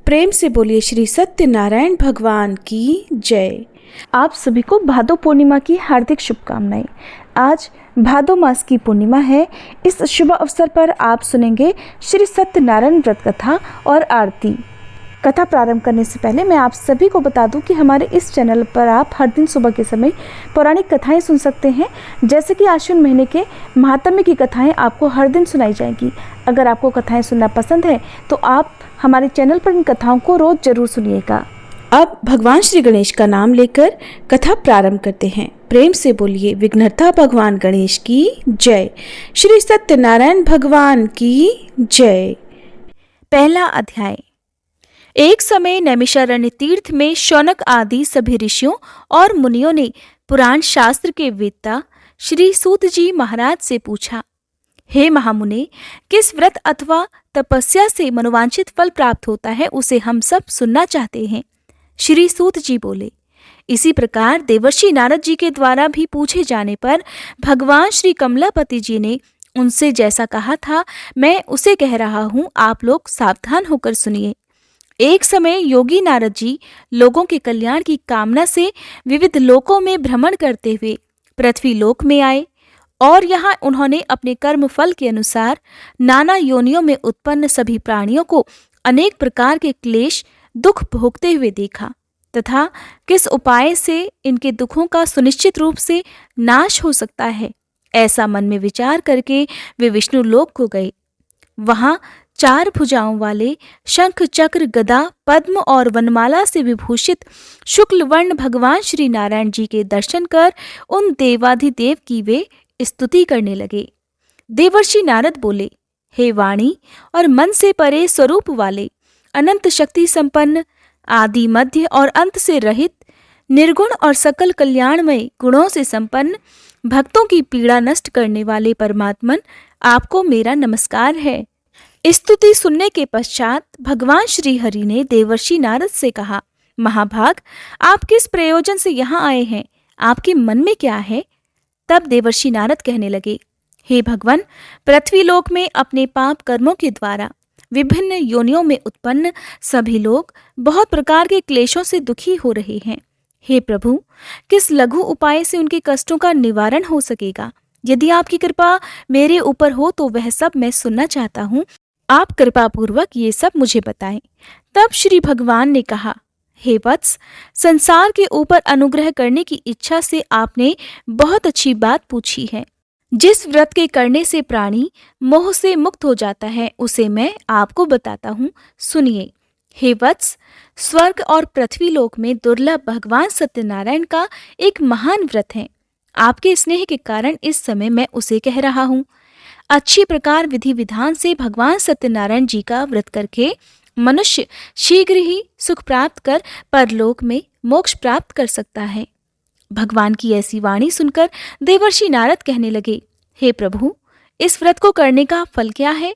प्रेम से बोलिए श्री सत्यनारायण भगवान की जय। आप सभी को भादो पूर्णिमा की हार्दिक शुभकामनाएं। आज भादो मास की पूर्णिमा है। इस शुभ अवसर पर आप सुनेंगे श्री सत्यनारायण व्रत कथा और आरती। कथा प्रारंभ करने से पहले मैं आप सभी को बता दूं कि हमारे इस चैनल पर आप हर दिन सुबह के समय पौराणिक कथाएं सुन सकते हैं। जैसे कि आश्विन महीने के महात्म्य की कथाएं आपको हर दिन सुनाई जाएंगी। अगर आपको कथाएं सुनना पसंद है तो आप हमारे चैनल पर इन कथाओं को रोज जरूर सुनिएगा। अब भगवान श्री गणेश का नाम लेकर कथा प्रारंभ करते हैं। प्रेम से बोलिए विघ्नहर्ता भगवान गणेश की जय। श्री सत्यनारायण भगवान की जय। पहला अध्याय। एक समय नैमिषारण्य तीर्थ में शौनक आदि सभी ऋषियों और मुनियों ने पुराण शास्त्र के वेत्ता श्री सूत जी महाराज से पूछा, हे महामुने, किस व्रत अथवा तपस्या से मनोवांछित फल प्राप्त होता है, उसे हम सब सुनना चाहते हैं। श्री सूत जी बोले, इसी प्रकार देवर्षि नारद जी के द्वारा भी पूछे जाने पर भगवान श्री कमलापति जी ने उनसे जैसा कहा था मैं उसे कह रहा हूँ, आप लोग सावधान होकर सुनिए। एक समय योगी नारद जी लोगों के कल्याण की कामना से विविध लोकों में भ्रमण करते हुए पृथ्वी लोक में आए और यहाँ उन्होंने अपने कर्म फल के अनुसार नाना योनियों में उत्पन्न सभी प्राणियों को अनेक प्रकार के क्लेश दुख भोगते हुए देखा तथा किस उपाय से इनके दुखों का सुनिश्चित रूप से नाश हो सकता है, ऐसा मन में विचार करके वे विष्णु लोक को गए। वहाँ 4 भुजाओं वाले शंख चक्र गदा पद्म और वनमाला से विभूषित शुक्ल वर्ण भगवान श्री नारायण जी के दर्शन कर उन देवाधिदेव की वे स्तुति करने लगे। देवर्षि नारद बोले, हे वाणी और मन से परे स्वरूप वाले, अनंत शक्ति संपन्न, आदि मध्य और अंत से रहित, निर्गुण और सकल कल्याणमय गुणों से संपन्न, भक्तों की पीड़ा नष्ट करने वाले परमात्मन, आपको मेरा नमस्कार है। स्तुति सुनने के पश्चात भगवान श्री हरि ने देवर्षि नारद से कहा, महाभाग, आप किस प्रयोजन से यहाँ आए हैं? आपके मन में क्या है? तब देवर्षि नारद कहने लगे, हे भगवान, पृथ्वी लोक में अपने पाप कर्मों के द्वारा विभिन्न योनियों में उत्पन्न सभी लोग बहुत प्रकार के क्लेशों से दुखी हो रहे हैं। हे प्रभु, किस लघु उपाय से उनके कष्टों का निवारण हो सकेगा? यदि आपकी कृपा मेरे ऊपर हो तो वह सब मैं सुनना चाहता हूँ। आप कृपा पूर्वक ये सब मुझे बताएं। तब श्री भगवान ने कहा, हे वत्स, संसार के ऊपर अनुग्रह करने की इच्छा से आपने बहुत अच्छी बात पूछी है। जिस व्रत के करने से प्राणी मोह से मुक्त हो जाता है उसे मैं आपको बताता हूँ, सुनिए। हे वत्स, स्वर्ग और पृथ्वी लोक में दुर्लभ भगवान सत्यनारायण का एक महान व्रत है। आपके स्नेह के कारण इस समय मैं उसे कह रहा हूँ। अच्छी प्रकार विधि विधान से भगवान सत्यनारायण जी का व्रत करके मनुष्य शीघ्र ही सुख प्राप्त कर परलोक में मोक्ष प्राप्त कर सकता है। भगवान की ऐसी वाणी सुनकर देवर्षि नारद कहने लगे, हे प्रभु, इस व्रत को करने का फल क्या है?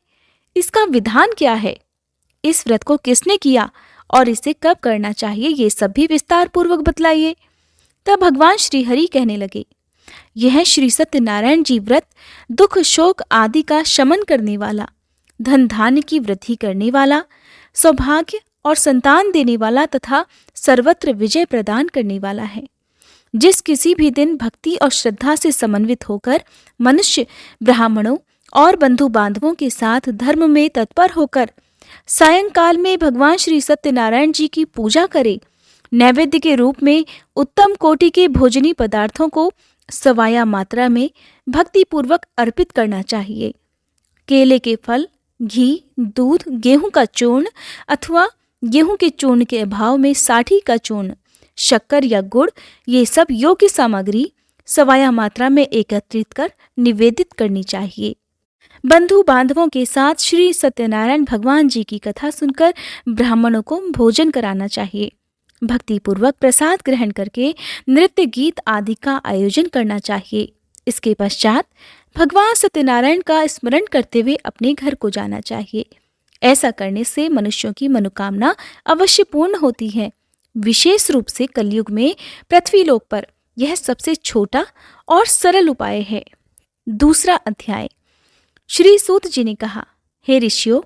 इसका विधान क्या है? इस व्रत को किसने किया और इसे कब करना चाहिए, ये सब भी विस्तार पूर्वक बतलाइए। तब भगवान श्री हरि कहने लगे, यह श्री सत्यनारायण जी व्रत दुख शोक आदि का शमन करने वाला, धन धान्य की वृद्धि करने वाला, सौभाग्य और संतान देने वाला तथा सर्वत्र विजय प्रदान करने वाला है। जिस किसी भी दिन भक्ति और श्रद्धा से समन्वित होकर मनुष्य ब्राह्मणों और बंधु बांधवों के साथ धर्म में तत्पर होकर सायंकाल में भगवान श्री सत्यनारायण जी की पूजा करे, नैवेद्य के रूप में उत्तम कोटि के भोजनी पदार्थों को सवाया मात्रा में भक्ति पूर्वक अर्पित करना चाहिए। केले के फल, घी, दूध, गेहूं का चूर्ण अथवा गेहूं के चूर्ण के अभाव में साठी का चूर्ण, शक्कर या गुड़, ये सब योग्य सामग्री सवाया मात्रा में एकत्रित कर निवेदित करनी चाहिए। बंधु बांधवों के साथ श्री सत्यनारायण भगवान जी की कथा सुनकर ब्राह्मणों को भोजन कराना चाहिए। भक्ति पूर्वक प्रसाद ग्रहण करके नृत्य गीत आदि का आयोजन करना चाहिए। इसके पश्चात भगवान सत्यनारायण का स्मरण करते हुए अपने घर को जाना चाहिए। ऐसा करने से मनुष्यों की मनोकामना अवश्य पूर्ण होती है। विशेष रूप से कलयुग में पृथ्वी लोक पर यह सबसे छोटा और सरल उपाय है। दूसरा अध्याय। श्री सूत जी ने कहा, हे ऋषियों,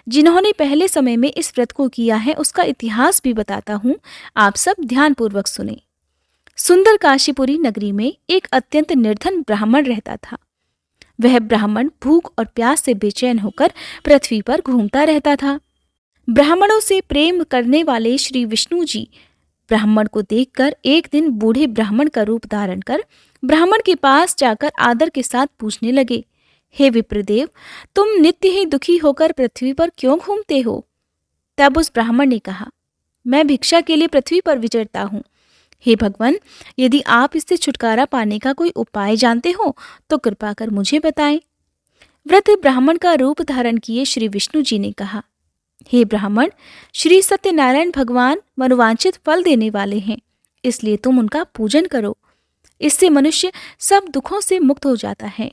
जिन्होंने पहले समय में इस व्रत को किया है उसका इतिहास भी बताता हूँ, आप सब ध्यानपूर्वक सुने। सुंदर काशीपुरी नगरी में एक अत्यंत निर्धन ब्राह्मण रहता था। वह ब्राह्मण भूख और प्यास से बेचैन होकर पृथ्वी पर घूमता रहता था। ब्राह्मणों से प्रेम करने वाले श्री विष्णु जी ब्राह्मण को देखकर एक दिन बूढ़े ब्राह्मण का रूप धारण कर ब्राह्मण के पास जाकर आदर के साथ पूछने लगे, हे विप्रदेव, तुम नित्य ही दुखी होकर पृथ्वी पर क्यों घूमते हो? तब उस ब्राह्मण ने कहा, मैं भिक्षा के लिए पृथ्वी पर विचरता हूँ। हे भगवान, यदि आप इससे छुटकारा पाने का कोई उपाय जानते हो तो कृपा कर मुझे बताएं। वृद्ध ब्राह्मण का रूप धारण किए श्री विष्णु जी ने कहा, हे ब्राह्मण, श्री सत्यनारायण भगवान मनोवांछित फल देने वाले हैं, इसलिए तुम उनका पूजन करो। इससे मनुष्य सब दुखों से मुक्त हो जाता है।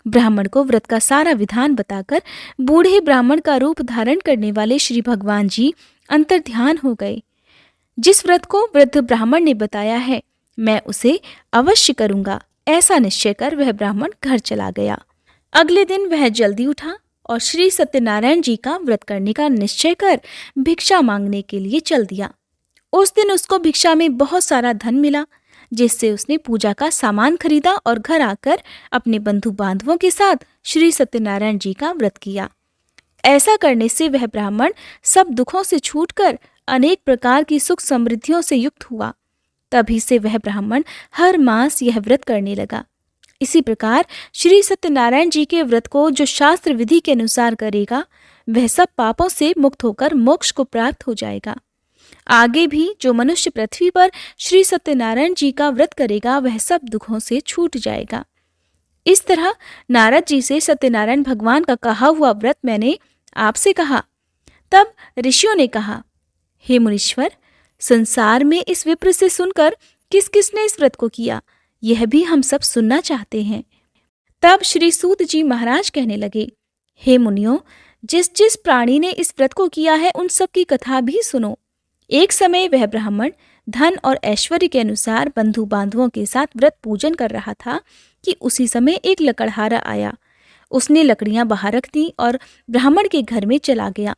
ब्राह्मण को व्रत का सारा विधान बताकर बूढ़े ब्राह्मण का रूप धारण करने वाले श्री भगवान जी अंतर्ध्यान हो गए। जिस व्रत को वृद्ध ब्राह्मण ने बताया है, मैं उसे अवश्य करूंगा, ऐसा निश्चय कर वह ब्राह्मण घर चला गया। अगले दिन वह जल्दी उठा और श्री सत्यनारायण जी का व्रत करने का निश्चय कर भिक्षा मांगने के लिए चल दिया। उस दिन उसको भिक्षा में बहुत सारा धन मिला, जिससे उसने पूजा का सामान खरीदा और घर आकर अपने बंधु बांधवों के साथ श्री सत्यनारायण जी का व्रत किया। ऐसा करने से वह ब्राह्मण सब दुखों से छूटकर अनेक प्रकार की सुख समृद्धियों से युक्त हुआ। तभी से वह ब्राह्मण हर मास यह व्रत करने लगा। इसी प्रकार श्री सत्यनारायण जी के व्रत को जो शास्त्र विधि के अनुसार करेगा, वह सब पापों से मुक्त होकर मोक्ष को प्राप्त हो जाएगा। आगे भी जो मनुष्य पृथ्वी पर श्री सत्यनारायण जी का व्रत करेगा, वह सब दुखों से छूट जाएगा। इस तरह नारद जी से सत्यनारायण भगवान का कहा हुआ व्रत मैंने आपसे कहा। तब ऋषियों ने कहा, हे मुनीश्वर, संसार में इस विप्र से सुनकर किस किसने इस व्रत को किया, यह भी हम सब सुनना चाहते हैं। तब श्री सूत जी महाराज कहने लगे, हे मुनियों, जिस जिस प्राणी ने इस व्रत को किया है उन सब की कथा भी सुनो। एक समय वह ब्राह्मण धन और ऐश्वर्य के अनुसार बंधु बांधवों के साथ व्रत पूजन कर रहा था कि उसी समय एक लकड़हारा आया। उसने लकड़ियां बाहर रख दी और ब्राह्मण के घर में चला गया।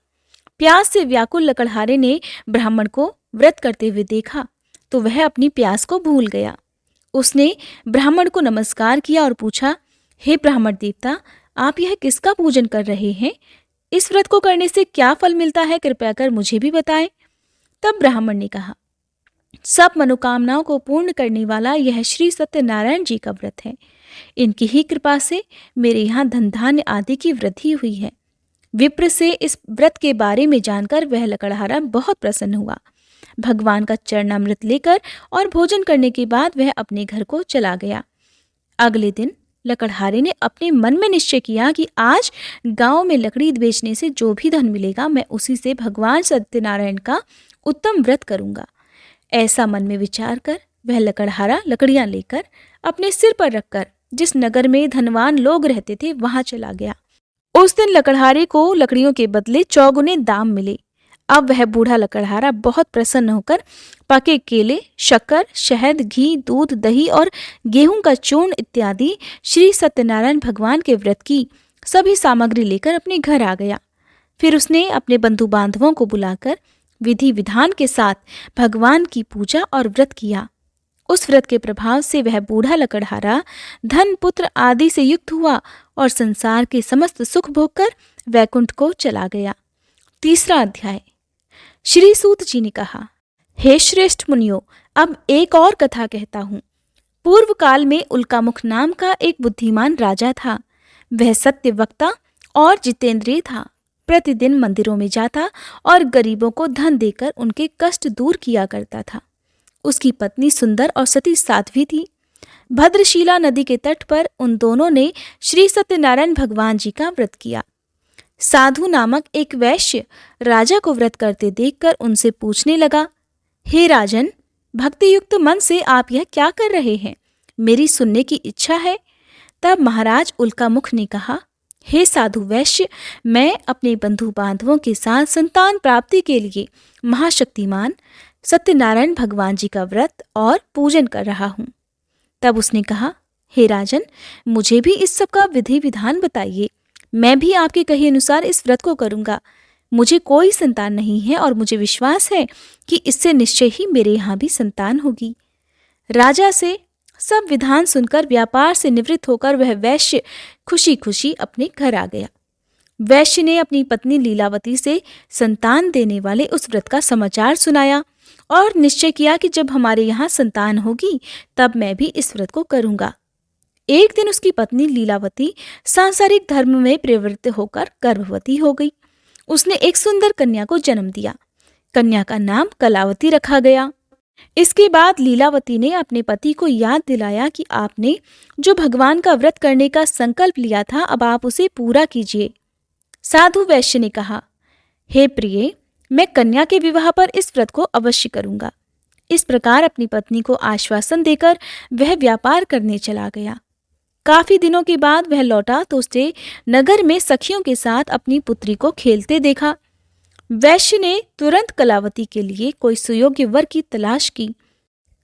प्यास से व्याकुल लकड़हारे ने ब्राह्मण को व्रत करते हुए देखा तो वह अपनी प्यास को भूल गया। उसने ब्राह्मण को नमस्कार किया और पूछा, हे ब्राह्मण देवता, आप यह किसका पूजन कर रहे हैं? इस व्रत को करने से क्या फल मिलता है, कृपया कर मुझे भी बताएं। तब ब्राह्मण ने कहा, सब मनोकामनाओं को पूर्ण करने वाला यह श्री सत्यनारायण जी का व्रत है। इनकी ही कृपा से मेरे यहाँ धन धान्य आदि की वृद्धि हुई है। विप्र से इस व्रत के बारे में जानकर वह लकड़हारा बहुत प्रसन्न हुआ। भगवान का चरणामृत लेकर और भोजन करने के बाद वह अपने घर को चला गया। अगले दिन लकड़हारे ने अपने मन में निश्चय किया कि आज गांव में लकड़ी बेचने से जो भी धन मिलेगा, मैं उसी से भगवान सत्यनारायण का उत्तम व्रत करूंगा। ऐसा मन में विचार कर वह लकड़हारा लकड़ियां लेकर अपने सिर पर रखकर जिस नगर में धनवान लोग रहते थे वहां चला गया। उस दिन लकड़हारे को लकड़ियों के बदले चौगुने दाम मिले। अब वह बूढ़ा लकड़हारा बहुत प्रसन्न होकर पके केले, शक्कर, शहद, घी, दूध, दही और गेहूं का चूर्ण इत्यादि श्री सत्यनारायण भगवान के व्रत की सभी सामग्री लेकर अपने घर आ गया। फिर उसने अपने बंधु बांधवों को बुलाकर विधि विधान के साथ भगवान की पूजा और व्रत किया। उस व्रत के प्रभाव से वह बूढ़ा लकड़हारा धन पुत्र आदि से युक्त हुआ और संसार के समस्त सुख भोगकर वैकुंठ को चला गया। तीसरा अध्याय। श्री सूत जी ने कहा, हे श्रेष्ठ मुनियों, अब एक और कथा कहता हूँ। पूर्व काल में उल्कामुख नाम का एक बुद्धिमान राजा था। वह सत्य वक्ता और जितेंद्रिय था। प्रतिदिन मंदिरों में जाता और गरीबों को धन देकर उनके कष्ट दूर किया करता था। उसकी पत्नी सुंदर और सती साध्वी थी। भद्रशिला नदी के तट पर उन दोनों ने श्री सत्यनारायण भगवान जी का व्रत किया। साधु नामक एक वैश्य राजा को व्रत करते देखकर उनसे पूछने लगा, हे राजन, भक्ति युक्त मन से आप यह क्या कर रहे हैं? मेरी सुनने की इच्छा है। तब महाराज उल्कामुख ने कहा, हे साधु वैश्य, मैं अपने बंधु बांधवों के साथ संतान प्राप्ति के लिए महाशक्तिमान सत्यनारायण भगवान जी का व्रत और पूजन कर रहा हूँ। तब उसने कहा, हे राजन, मुझे भी इस सब का विधि विधान बताइए। मैं भी आपके कहे अनुसार इस व्रत को करूंगा। मुझे कोई संतान नहीं है और मुझे विश्वास है कि इससे निश्चय ही मेरे यहाँ भी संतान होगी। राजा से सब विधान सुनकर व्यापार से निवृत्त होकर वह वैश्य खुशी खुशी अपने घर आ गया। वैश्य ने अपनी पत्नी लीलावती से संतान देने वाले उस व्रत का समाचार सुनाया और निश्चय किया कि जब हमारे यहाँ संतान होगी तब मैं भी इस व्रत को करूंगा। एक दिन उसकी पत्नी लीलावती सांसारिक धर्म में प्रवृत्त होकर गर्भवती हो गई। उसने एक सुंदर कन्या को जन्म दिया। कन्या का नाम कलावती रखा गया। इसके बाद लीलावती ने अपने पति को याद दिलाया कि आपने जो भगवान का व्रत करने का संकल्प लिया था, अब आप उसे पूरा कीजिए। साधु वैश्य ने कहा, हे प्रिय, मैं कन्या के विवाह पर इस व्रत को अवश्य करूंगा। इस प्रकार अपनी पत्नी को आश्वासन देकर वह व्यापार करने चला गया। काफी दिनों के बाद वह लौटा तो उसने नगर में सखियों के साथ अपनी पुत्री को खेलते देखा। वैश्य ने तुरंत कलावती के लिए कोई सुयोग्य वर की तलाश की।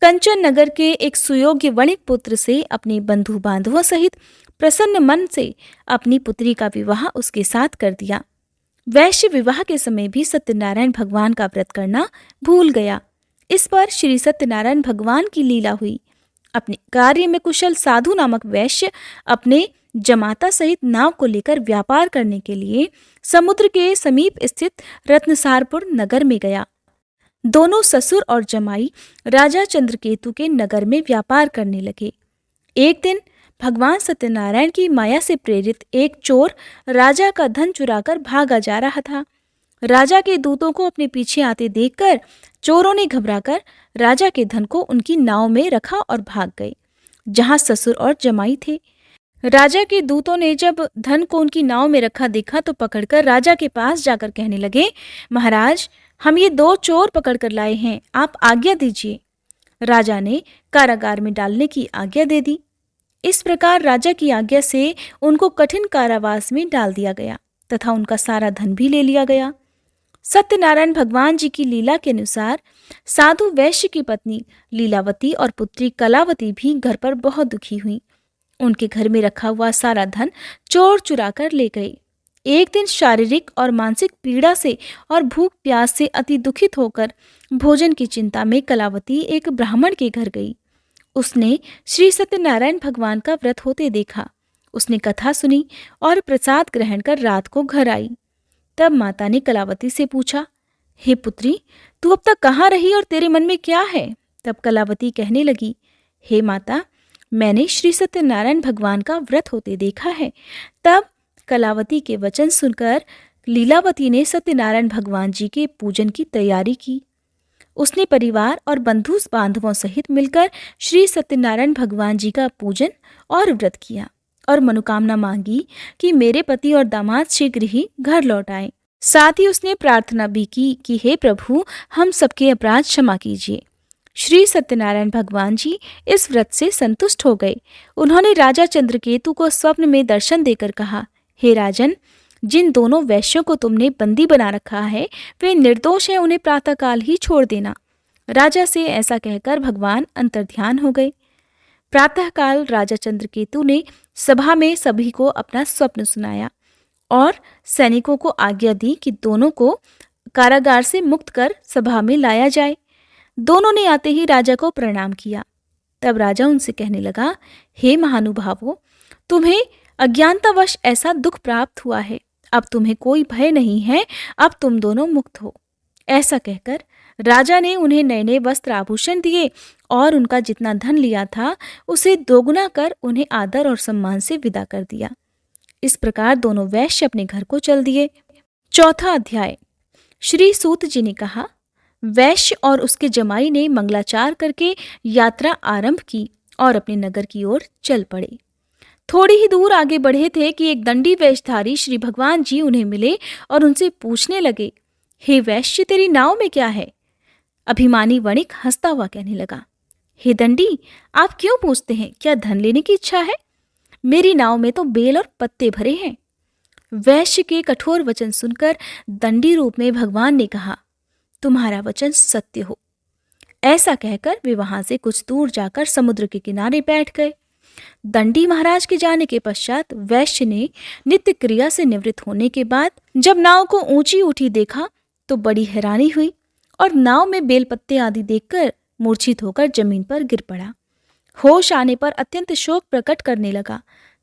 कंचन नगर के एक सुयोग्य वणिक पुत्र से अपने बंधु बांधवों सहित प्रसन्न मन से अपनी पुत्री का विवाह उसके साथ कर दिया। वैश्य विवाह के समय भी सत्यनारायण भगवान का व्रत करना भूल गया। इस पर श्री सत्यनारायण भगवान की लीला हुई। अपने कार्य में कुशल साधु नामक वैश्य अपने जमाता सहित नाव को लेकर व्यापार करने के लिए समुद्र के समीप स्थित रत्नसारपुर नगर में गया। दोनों ससुर और जमाई राजा चंद्रकेतु के नगर में व्यापार करने लगे। एक दिन भगवान सत्यनारायण की माया से प्रेरित एक चोर राजा का धन चुराकर भागा जा रहा था। राजा के दूतों को अपने पीछे आते देखकर चोरों ने घबराकर राजा के धन को उनकी नाव में रखा और भाग गए, जहां ससुर और जमाई थे। राजा के दूतों ने जब धन को उनकी नाव में रखा देखा तो पकड़कर राजा के पास जाकर कहने लगे, महाराज, हम ये 2 चोर पकड़कर लाए हैं, आप आज्ञा दीजिए। राजा ने कारागार में डालने की आज्ञा दे दी। इस प्रकार राजा की आज्ञा से उनको कठिन कारावास में डाल दिया गया तथा उनका सारा धन भी ले लिया गया। सत्यनारायण भगवान जी की लीला के अनुसार साधु वैश्य की पत्नी लीलावती और पुत्री कलावती भी घर पर बहुत दुखी हुई। उनके घर में रखा हुआ सारा धन चोर चुरा कर ले गए। एक दिन शारीरिक और मानसिक पीड़ा से और भूख प्यास से अति दुखित होकर भोजन की चिंता में कलावती एक ब्राह्मण के घर गई। उसने श्री सत्यनारायण भगवान का व्रत होते देखा। उसने कथा सुनी और प्रसाद ग्रहण कर रात को घर आई। तब माता ने कलावती से पूछा, हे पुत्री, तू अब तक कहाँ रही और तेरे मन में क्या है? तब कलावती कहने लगी, हे माता, मैंने श्री सत्यनारायण भगवान का व्रत होते देखा है। तब कलावती के वचन सुनकर लीलावती ने सत्यनारायण भगवान जी के पूजन की तैयारी की। उसने परिवार और बंधु बांधवों सहित मिलकर श्री सत्यनारायण भगवान जी का पूजन और व्रत किया और मनोकामना मांगी कि मेरे पति और दामाद शीघ्र ही घर लौट आए। साथ ही उसने प्रार्थना भी की कि हे प्रभु, हम सबके अपराध क्षमा कीजिए। श्री सत्यनारायण भगवान जी इस व्रत से संतुष्ट हो गए। उन्होंने राजा चंद्रकेतु को स्वप्न में दर्शन देकर कहा, हे राजन, जिन दोनों वैश्यों को तुमने बंदी बना रखा है वे निर्दोष हैं, उन्हें प्रातःकाल ही छोड़ देना। राजा से ऐसा कहकर भगवान अंतर्ध्यान हो गए। प्रातःकाल राजा चंद्रकेतु ने सभा में सभी को अपना स्वप्न सुनाया और सैनिकों को आज्ञा दी कि दोनों को कारागार से मुक्त कर सभा में लाया जाए। दोनों ने आते ही राजा को प्रणाम किया। तब राजा उनसे कहने लगा, हे महानुभावों, तुम्हें अज्ञानतावश ऐसा दुख प्राप्त हुआ है, अब तुम्हें कोई भय नहीं है, अब तुम दोनों मुक्त हो। ऐसा कहकर राजा ने उन्हें नए नए वस्त्र आभूषण दिए और उनका जितना धन लिया था उसे दोगुना कर उन्हें आदर और सम्मान से विदा कर दिया। इस प्रकार दोनों वैश्य अपने घर को चल दिए। 4वां अध्याय। श्री सूत जी ने कहा, वैश्य और उसके जमाई ने मंगलाचार करके यात्रा आरंभ की और अपने नगर की ओर चल पड़े। थोड़ी ही दूर आगे बढ़े थे कि एक दंडी वेशधारी श्री भगवान जी उन्हें मिले और उनसे पूछने लगे, हे वैश्य, तेरी नाव में क्या है? अभिमानी वणिक हंसता हुआ कहने लगा, हे दंडी, आप क्यों पूछते हैं? क्या धन लेने की इच्छा है? मेरी नाव में तो बेल और पत्ते भरे हैं। वैश्य के कठोर वचन सुनकर दंडी रूप में भगवान ने कहा, तुम्हारा वचन सत्य हो। ऐसा कहकर वे वहां से कुछ दूर जाकर समुद्र के किनारे बैठ गए। दंडी महाराज के जाने के पश्चात वैश्य ने नित्य क्रिया से निवृत्त होने के बाद जब नाव को ऊंची उठी देखा तो बड़ी हैरानी हुई और नाव में बेलपत्ते आदि देखकर मूर्छित होकर जमीन पर गिर पड़ा। होश आने पर अत्यंत शोक प्रकट करने लगा।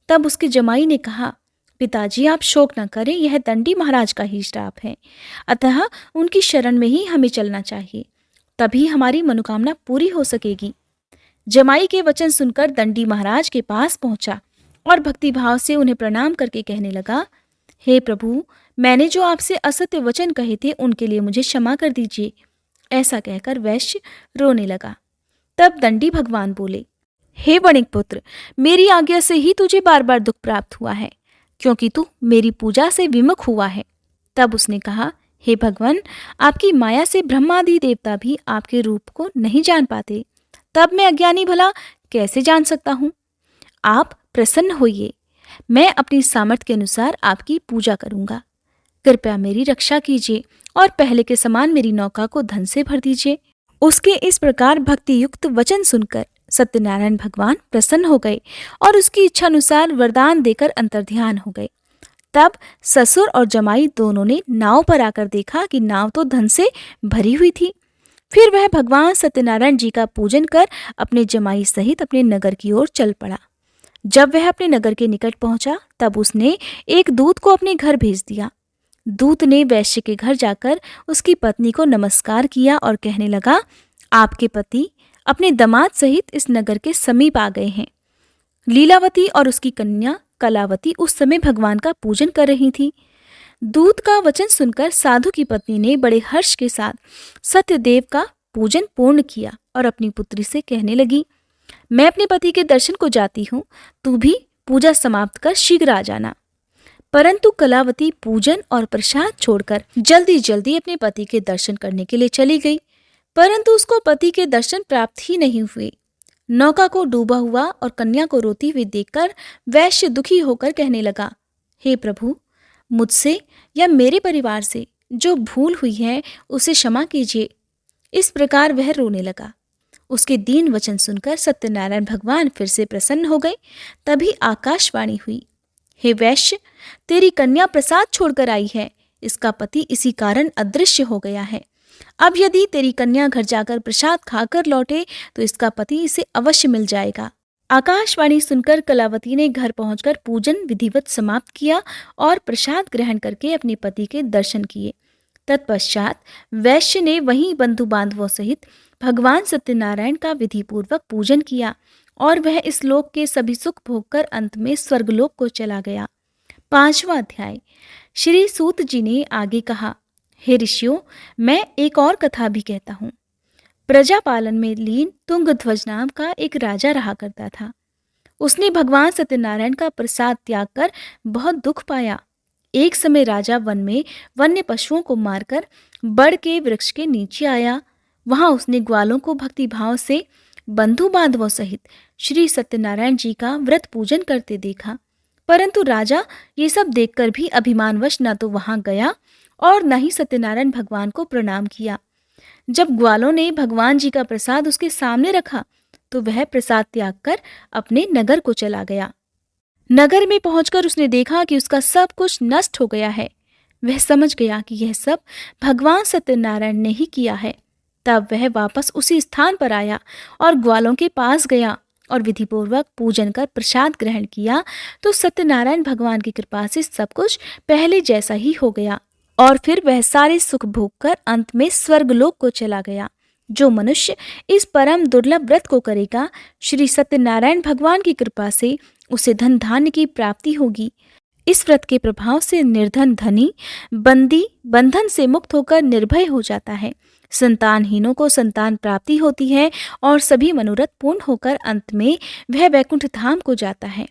तब उसके जमाई ने कहा, पिताजी आप शोक न करें, यह दंडी महाराज का ही श्राप है, अतः उनकी शरण में ही हमें चलना चाहिए, तभी हमारी मनोकामना पूरी हो सकेगी। जमाई के वचन सुनकर दंडी महाराज के पास पहुंचा और भक्तिभाव से उन्हें प्रणाम करके कहने लगा, हे प्रभु, मैंने जो आपसे असत्य वचन कहे थे उनके लिए मुझे क्षमा कर दीजिए। ऐसा कहकर वैश्य रोने लगा। तब दंडी भगवान बोले, हे वणिक पुत्र, मेरी आज्ञा से ही तुझे बार बार दुख प्राप्त हुआ है, क्योंकि तू मेरी पूजा से विमुख हुआ है। तब उसने कहा, हे भगवान, आपकी माया से ब्रह्मादि देवता भी आपके रूप को नहीं जान पाते, तब मैं अज्ञानी भला कैसे जान सकता हूँ? आप प्रसन्न होइए, मैं अपनी सामर्थ्य के अनुसार आपकी पूजा करूँगा। कृपया मेरी रक्षा कीजिए और पहले के समान मेरी नौका को धन से भर दीजिए। उसके इस प्रकार भक्ति युक्त वचन सुनकर सत्यनारायण भगवान प्रसन्न हो गए और उसकी इच्छा अनुसार वरदान देकर अंतर्ध्यान हो गए। तब ससुर और जमाई दोनों ने नाव पर आकर देखा कि नाव तो धन से भरी हुई थी। फिर वह भगवान सत्यनारायण जी का पूजन कर अपने जमाई सहित अपने नगर की ओर चल पड़ा। जब वह अपने नगर के निकट पहुंचा तब उसने एक दूत को अपने घर भेज दिया। दूत ने वैश्य के घर जाकर उसकी पत्नी को नमस्कार किया और कहने लगा, आपके पति अपने दामाद सहित इस नगर के समीप आ गए हैं। लीलावती और उसकी कन्या कलावती उस समय भगवान का पूजन कर रही थी। दूत का वचन सुनकर साधु की पत्नी ने बड़े हर्ष के साथ सत्यदेव का पूजन पूर्ण किया और अपनी पुत्री से कहने लगी, मैं अपने पति के दर्शन को जाती हूँ, तू भी पूजा समाप्त कर शीघ्र आ जाना। परंतु कलावती पूजन और प्रसाद छोड़कर जल्दी जल्दी अपने पति के दर्शन करने के लिए चली गई, परंतु उसको पति के दर्शन प्राप्त ही नहीं हुए। नौका को डूबा हुआ और कन्या को रोती हुई देखकर वैश्य दुखी होकर कहने लगा, हे प्रभु, मुझसे या मेरे परिवार से जो भूल हुई है उसे क्षमा कीजिए। इस प्रकार वह रोने लगा। उसके दीन वचन सुनकर सत्यनारायण भगवान फिर से प्रसन्न हो गए। तभी आकाशवाणी हुई, हे वैश्य, तेरी कन्या प्रसाद छोड़कर आई है, इसका पति इसी कारण अदृश्य हो गया है। अब यदि तेरी कन्या घर जाकर प्रसाद खाकर लौटे तो इसका पति इसे अवश्य मिल जाएगा। आकाशवाणी सुनकर कलावती ने घर पहुंचकर पूजन विधिवत समाप्त किया और प्रसाद ग्रहण करके अपने पति के दर्शन किए। तत्पश्चात वैश्य ने वहीं बंधु बांधवों सहित भगवान सत्यनारायण का विधिपूर्वक पूजन किया और वह इस लोक के सभी सुख भोगकर अंत में स्वर्गलोक को चला गया। 5वां अध्याय। श्री सूत जी ने आगे कहा, हे ऋषियों, मैं एक और कथा भी कहता हूँ। प्रजा पालन में लीन तुंगध्वज नाम का एक राजा रहा करता था। उसने भगवान सत्यनारायण का प्रसाद त्याग कर बहुत दुख पाया। एक समय राजा वन में वन्य पशुओं को मारकर बड़ के वृक्ष के नीचे आया। वहां उसने ग्वालों को भक्ति भाव से बंधु बांधवों सहित श्री सत्यनारायण जी का व्रत पूजन करते देखा। परंतु राजा ये सब देखकर भी अभिमानवश न तो वहां गया और न ही सत्यनारायण भगवान को प्रणाम किया। जब ग्वालों ने भगवान जी का प्रसाद उसके सामने रखा तो वह प्रसाद त्याग कर अपने नगर को चला गया। नगर में पहुंचकर उसने देखा कि उसका सब कुछ नष्ट हो गया है। वह समझ गया कि यह सब भगवान सत्यनारायण ने ही किया है। तब वह वापस उसी स्थान पर आया और ग्वालों के पास गया और विधिपूर्वक पूजन कर प्रसाद ग्रहण किया तो सत्यनारायण भगवान की कृपा से सब कुछ पहले जैसा ही हो गया और फिर वह सारे सुख भोग कर अंत में स्वर्गलोक को चला गया। जो मनुष्य इस परम दुर्लभ व्रत को करेगा, श्री सत्यनारायण भगवान की कृपा से उसे धन धान्य की प्राप्ति होगी। इस व्रत के प्रभाव से निर्धन धनी बंदी बंधन से मुक्त होकर निर्भय हो जाता है। संतानहीनों को संतान प्राप्ति होती है और सभी मनोरथ पूर्ण होकर अंत में वह वैकुंठ धाम को जाता है।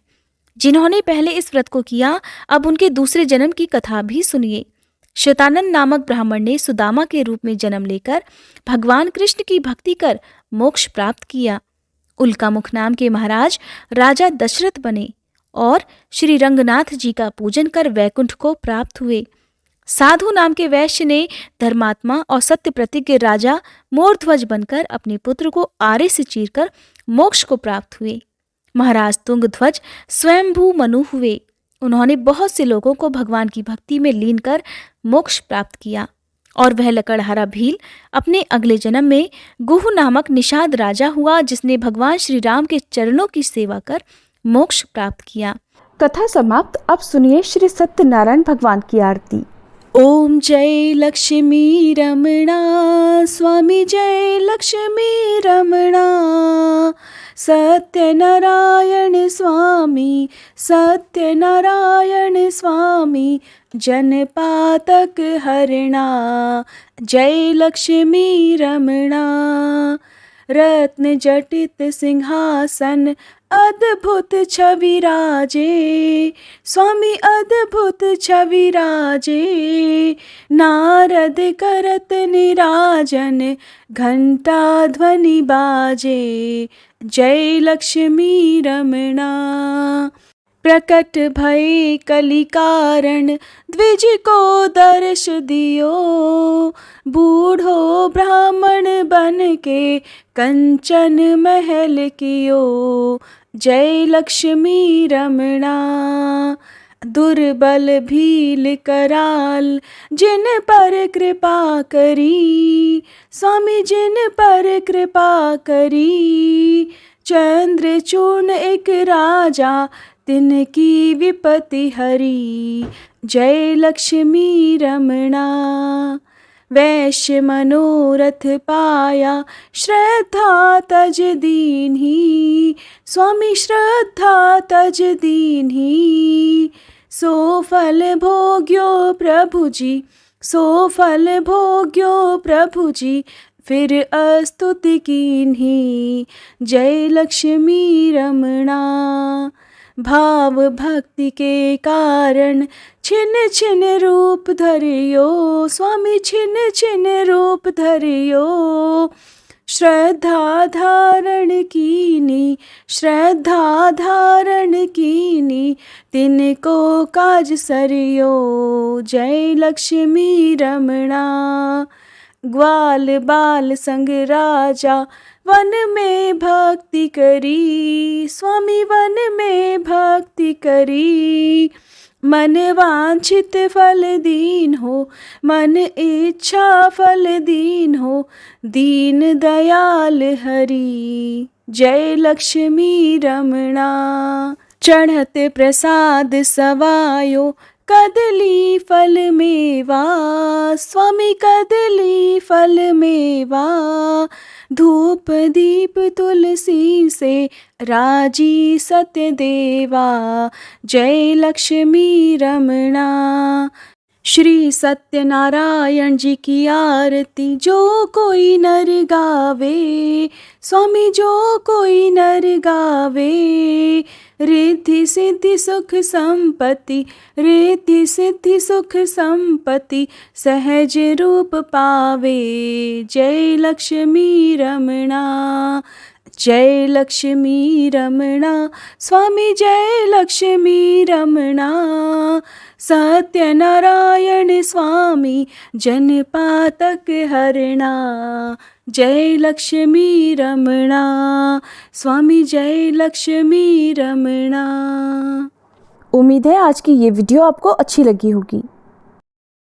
जिन्होंने पहले इस व्रत को किया, अब उनके दूसरे जन्म की कथा भी सुनिए। शतानंद नामक ब्राह्मण ने सुदामा के रूप में जन्म लेकर भगवान कृष्ण की भक्ति कर मोक्ष प्राप्त किया। उल्कामुख नाम के महाराज राजा दशरथ बने और श्री रंगनाथ जी का पूजन कर वैकुंठ को प्राप्त हुए। साधु नाम के वैश्य ने धर्मात्मा और सत्य प्रतिज्ञ राजा मोरध्वज बनकर अपने पुत्र को आरे से चीरकर मोक्ष को प्राप्त हुए। महाराज तुंगध्वज स्वयंभू मनु हुए। उन्होंने बहुत से लोगों को भगवान की भक्ति में लीन कर मोक्ष प्राप्त किया और वह लकड़हारा भील अपने अगले जन्म में गुह नामक निषाद राजा हुआ, जिसने भगवान श्री राम के चरणों की सेवा कर मोक्ष प्राप्त किया। कथा समाप्त। अब सुनिए श्री सत्यनारायण भगवान की आरती। ओम जय लक्ष्मी रमणा स्वामी, जय लक्ष्मी रमणा। सत्यनारायण स्वामी, सत्यनारायण स्वामी, जनपातक हरणा। जय लक्ष्मी रमणा। रत्न जटित सिंहासन अद्भुत छवि राजे, स्वामी अद्भुत छवि राजे। नारद करत निराजन, घंटा ध्वनि बाजे। जय लक्ष्मी रमणा। प्रकट भय कलि कारण, द्विज को दर्श दियो। बूढ़ो ब्राह्मण बन के, कंचन महल कियो। जय लक्ष्मी रमणा। दुर्बल भील कराल, जिन पर कृपा करी। स्वामी जिन पर कृपा करी। चंद्रचूर्ण एक राजा, तिनकी विपत्ति हरी। जय लक्ष्मी रमणा। वैश्य मनोरथ पाया, श्रद्धा तज दीन्ही। स्वामी श्रद्धा तज दीन्ही। सो फल भोग्यो प्रभु जी, सो फल भोग्यो प्रभु जी, फिर अस्तुति कीन्ही। जय लक्ष्मी रमणा। भाव भक्ति के कारण, छिन छिन रूप धरियो। स्वामी छिन छिन रूप धरियो। श्रद्धा धारण कीनी, श्रद्धा धारण कीनी, तिनको काज सरियो। जय लक्ष्मी रमणा। ग्वाल बाल संग राजा, वन में भक्ति करी। स्वामी वन में भक्ति करी। मन वांछित फल दीन हो, मन इच्छा फल दीन हो, दीन दयाल हरि। जय लक्ष्मी रमणा। चढ़त प्रसाद सवायो, कदली फल मेवा। स्वामी कदली फल मेवा। धूप दीप तुलसी से, राजी सत्य देवा। जय लक्ष्मी रमणा। श्री सत्यनारायण जी की आरती जो कोई नर गावे। स्वामी जो कोई नर गावे। रिद्धि सिद्धि सुख संपत्ति, रिद्धि सिद्धि सुख संपत्ति, सहज रूप पावे। जय लक्ष्मी रमणा। जय लक्ष्मी रमणा। स्वामी जय लक्ष्मी रमणा। सत्यनारायण स्वामी, जनपातक हरणा। जय लक्ष्मी रमणा। स्वामी जय लक्ष्मी रमणा। उम्मीद है आज की ये वीडियो आपको अच्छी लगी होगी।